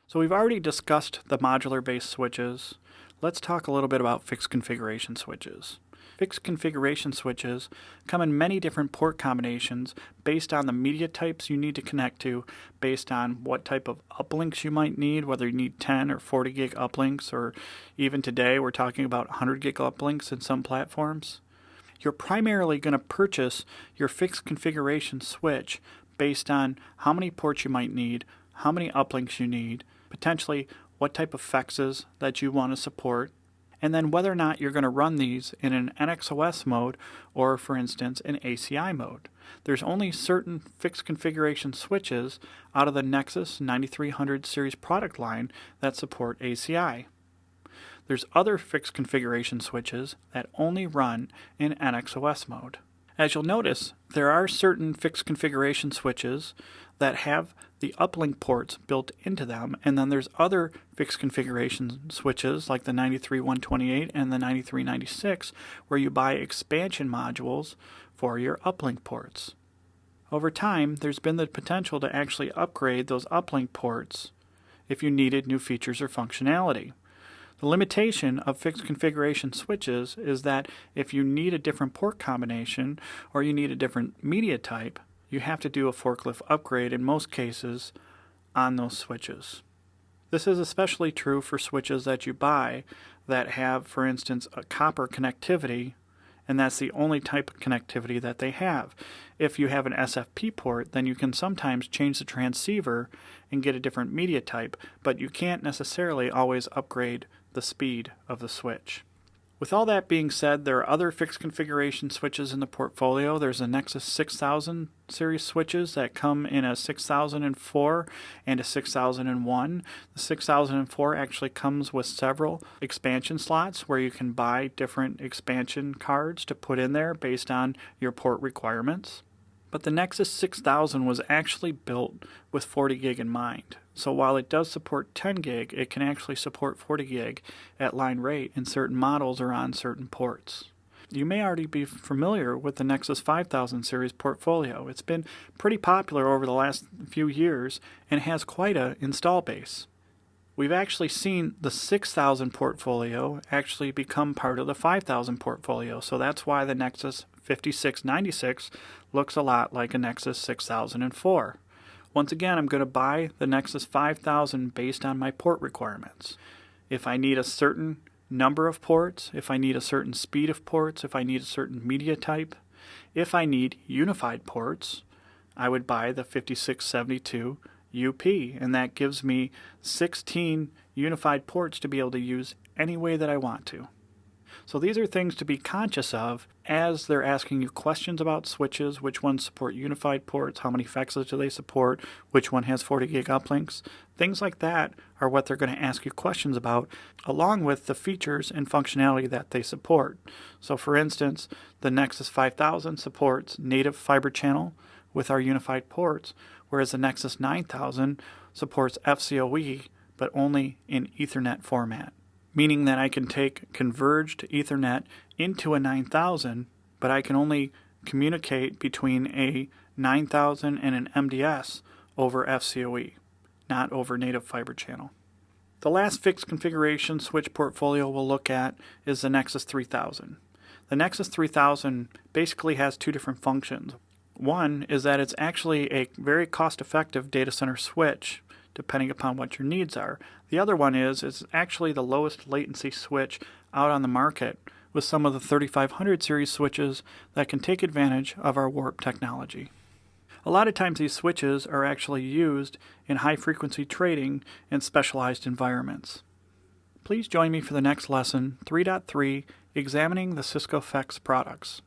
So we've already discussed the modular-based switches. Let's talk a little bit about fixed configuration switches. Fixed configuration switches come in many different port combinations based on the media types you need to connect to, based on what type of uplinks you might need, whether you need 10 or 40 gig uplinks, or even today we're talking about 100 gig uplinks in some platforms. You're primarily going to purchase your fixed configuration switch based on how many ports you might need, how many uplinks you need, potentially what type of FEXs that you want to support, and then whether or not you're going to run these in an NXOS mode or, for instance, an ACI mode. There's only certain fixed configuration switches out of the Nexus 9300 series product line that support ACI. There's other fixed configuration switches that only run in NXOS mode. As you'll notice, there are certain fixed configuration switches that have the uplink ports built into them, and then there's other fixed configuration switches like the 93128 and the 9396 where you buy expansion modules for your uplink ports. Over time, there's been the potential to actually upgrade those uplink ports if you needed new features or functionality. The limitation of fixed configuration switches is that if you need a different port combination or you need a different media type, you have to do a forklift upgrade in most cases on those switches. This is especially true for switches that you buy that have, for instance, a copper connectivity, and that's the only type of connectivity that they have. If you have an SFP port, then you can sometimes change the transceiver and get a different media type, but you can't necessarily always upgrade the speed of the switch. With all that being said, there are other fixed configuration switches in the portfolio. There's a Nexus 6000 series switches that come in a 6004 and a 6001. The 6004 actually comes with several expansion slots where you can buy different expansion cards to put in there based on your port requirements. But the Nexus 6000 was actually built with 40 gig in mind. So while it does support 10 gig, it can actually support 40 gig at line rate in certain models or on certain ports. You may already be familiar with the Nexus 5000 series portfolio. It's been pretty popular over the last few years and has quite an install base. We've actually seen the 6000 portfolio actually become part of the 5000 portfolio, so that's why the Nexus 5696 looks a lot like a Nexus 6004. Once again, I'm going to buy the Nexus 5000 based on my port requirements. If I need a certain number of ports, if I need a certain speed of ports, if I need a certain media type, if I need unified ports, I would buy the 5672 UP, and that gives me 16 unified ports to be able to use any way that I want to. So these are things to be conscious of as they're asking you questions about switches, which ones support unified ports, how many FEXs do they support, which one has 40 gig uplinks. Things like that are what they're going to ask you questions about, along with the features and functionality that they support. So for instance, the Nexus 5000 supports native fiber channel with our unified ports, whereas the Nexus 9000 supports FCOE, but only in Ethernet format, meaning that I can take converged Ethernet into a 9000, but I can only communicate between a 9000 and an MDS over FCOE, not over native fiber channel. The last fixed configuration switch portfolio we'll look at is the Nexus 3000. The Nexus 3000 basically has two different functions. One is that it's actually a very cost-effective data center switch, depending upon what your needs are. The other one is it's actually the lowest latency switch out on the market, with some of the 3500 series switches that can take advantage of our warp technology. A lot of times these switches are actually used in high-frequency trading in specialized environments. Please join me for the next lesson, 3.3, Examining the Cisco FEX products.